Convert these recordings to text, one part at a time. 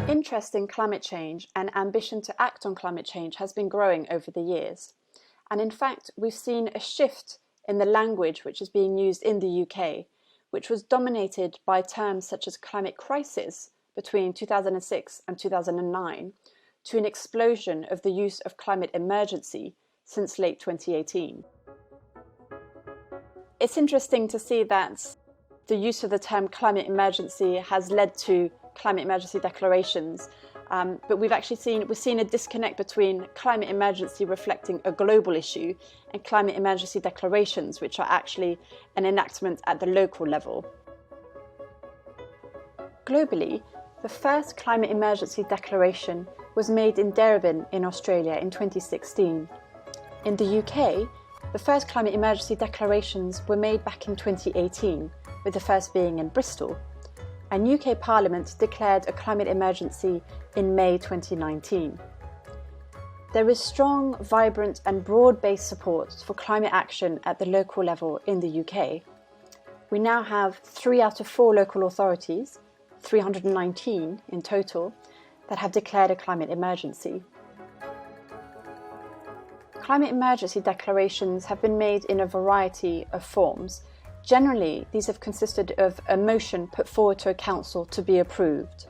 Interest in climate change and ambition to act on climate change has been growing over the years. And in fact, we've seen a shift in the language which is being used in the UK, which was dominated by terms such as climate crisis between 2006 and 2009, to an explosion of the use of climate emergency since late 2018. It's interesting to see that the use of the term climate emergency has led to climate emergency declarations, but we've seen a disconnect between climate emergency reflecting a global issue and climate emergency declarations, which are actually an enactment at the local level. Globally, the first climate emergency declaration was made in Grantham in Australia in 2016. In the UK, the first climate emergency declarations were made back in 2018, with the first being in Bristol. And UK Parliament declared a climate emergency in May 2019. There is strong, vibrant and broad-based support for climate action at the local level in the UK. We now have 3 out of 4 local authorities, 319 in total, that have declared a climate emergency. Climate emergency declarations have been made in a variety of forms. Generally, these have consisted of a motion put forward to a council to be approved.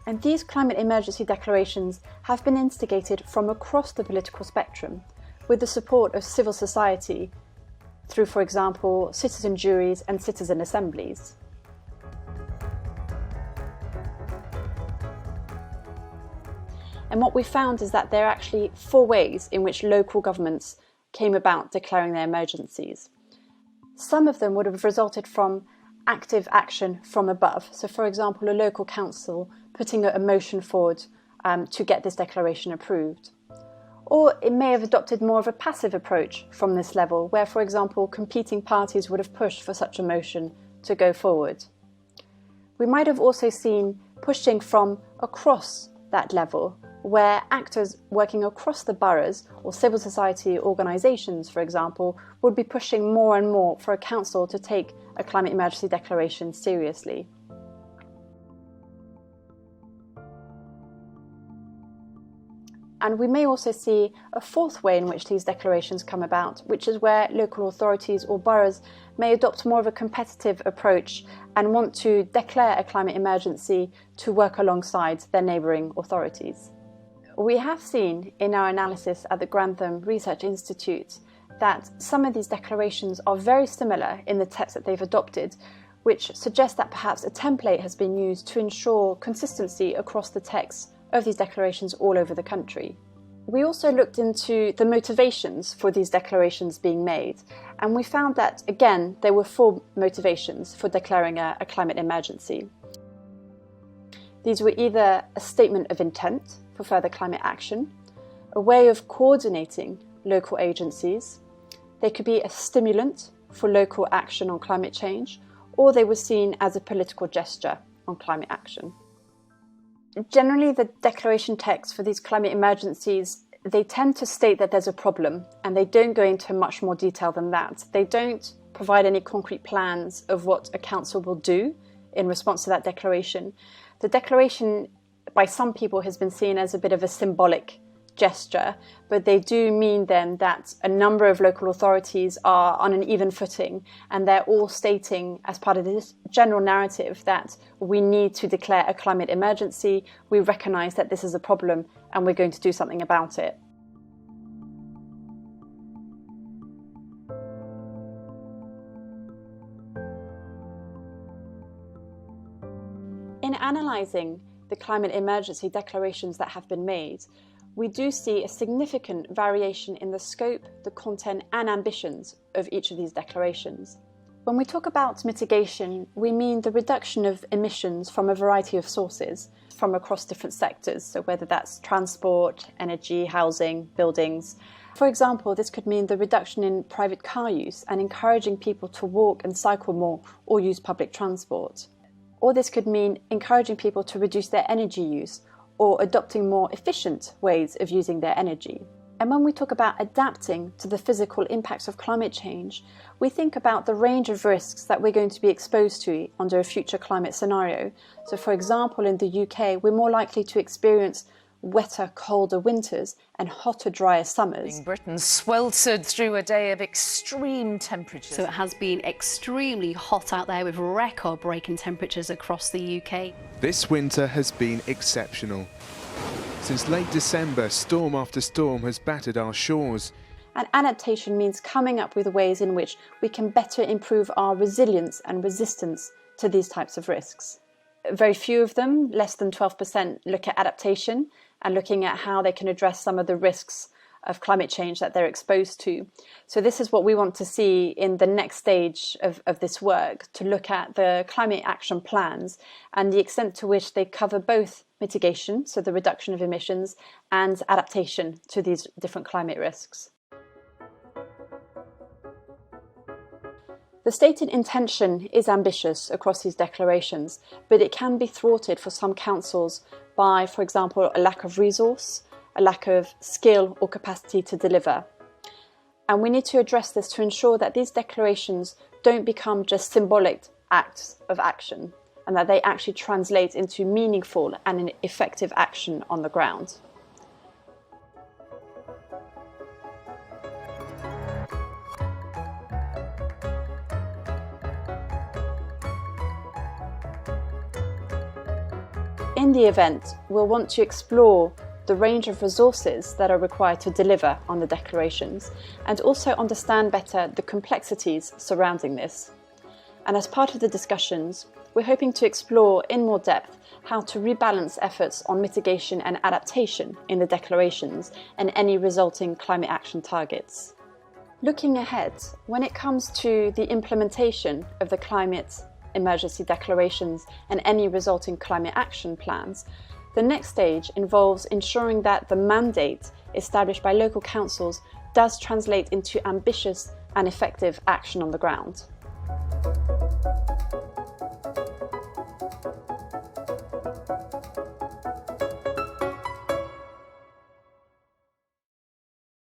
And these climate emergency declarations have been instigated from across the political spectrum, with the support of civil society through, for example, citizen juries and citizen assemblies. And what we found is that there are actually 4 ways in which local governments came about declaring their emergencies. Some of them would have resulted from active action from above. So, for example, a local council putting a motion forward to get this declaration approved. Or it may have adopted more of a passive approach from this level, where, for example, competing parties would have pushed for such a motion to go forward. We might have also seen pushing from across that level, where actors working across the boroughs or civil society organisations, for example, would be pushing more and more for a council to take a climate emergency declaration seriously. And we may also see a 4th way in which these declarations come about, which is where local authorities or boroughs may adopt more of a competitive approach and want to declare a climate emergency to work alongside their neighbouring authorities. We have seen in our analysis at the Grantham Research Institute that some of these declarations are very similar in the text that they've adopted, which suggests that perhaps a template has been used to ensure consistency across the text of these declarations all over the country. We also looked into the motivations for these declarations being made, and we found that, again, there were 4 motivations for declaring a climate emergency. These were either a statement of intent for further climate action, a way of coordinating local agencies, they could be a stimulant for local action on climate change, or they were seen as a political gesture on climate action. Generally, the declaration text for these climate emergencies, they tend to state that there's a problem, and they don't go into much more detail than that. They don't provide any concrete plans of what a council will do in response to that declaration. The declaration by some people has been seen as a bit of a symbolic gesture, but they do mean then that a number of local authorities are on an even footing, and they're all stating as part of this general narrative that we need to declare a climate emergency, we recognise that this is a problem and we're going to do something about it. In analysing the climate emergency declarations that have been made, we do see a significant variation in the scope, the content and ambitions of each of these declarations. When we talk about mitigation, we mean the reduction of emissions from a variety of sources from across different sectors, so whether that's transport, energy, housing, buildings. For example, this could mean the reduction in private car use and encouraging people to walk and cycle more or use public transport. Or this could mean encouraging people to reduce their energy use or adopting more efficient ways of using their energy. And when we talk about adapting to the physical impacts of climate change, we think about the range of risks that we're going to be exposed to under a future climate scenario. So for example, in the UK, we're more likely to experience wetter, colder winters and hotter, drier summers. Britain sweltered through a day of extreme temperatures. So it has been extremely hot out there with record-breaking temperatures across the UK. This winter has been exceptional. Since late December, storm after storm has battered our shores. And adaptation means coming up with ways in which we can better improve our resilience and resistance to these types of risks. Very few of them, less than 12%, look at adaptation and looking at how they can address some of the risks of climate change that they're exposed to. So this is what we want to see in the next stage of this work, to look at the climate action plans and the extent to which they cover both mitigation, so the reduction of emissions, and adaptation to these different climate risks. The stated intention is ambitious across these declarations, but it can be thwarted for some councils by, for example, a lack of resource, a lack of skill or capacity to deliver. And we need to address this to ensure that these declarations don't become just symbolic acts of action, and that they actually translate into meaningful and effective action on the ground. In the event, we'll want to explore the range of resources that are required to deliver on the declarations, and also understand better the complexities surrounding this. And as part of the discussions, we're hoping to explore in more depth how to rebalance efforts on mitigation and adaptation in the declarations and any resulting climate action targets. Looking ahead, when it comes to the implementation of the climate emergency declarations and any resulting climate action plans, the next stage involves ensuring that the mandate established by local councils does translate into ambitious and effective action on the ground.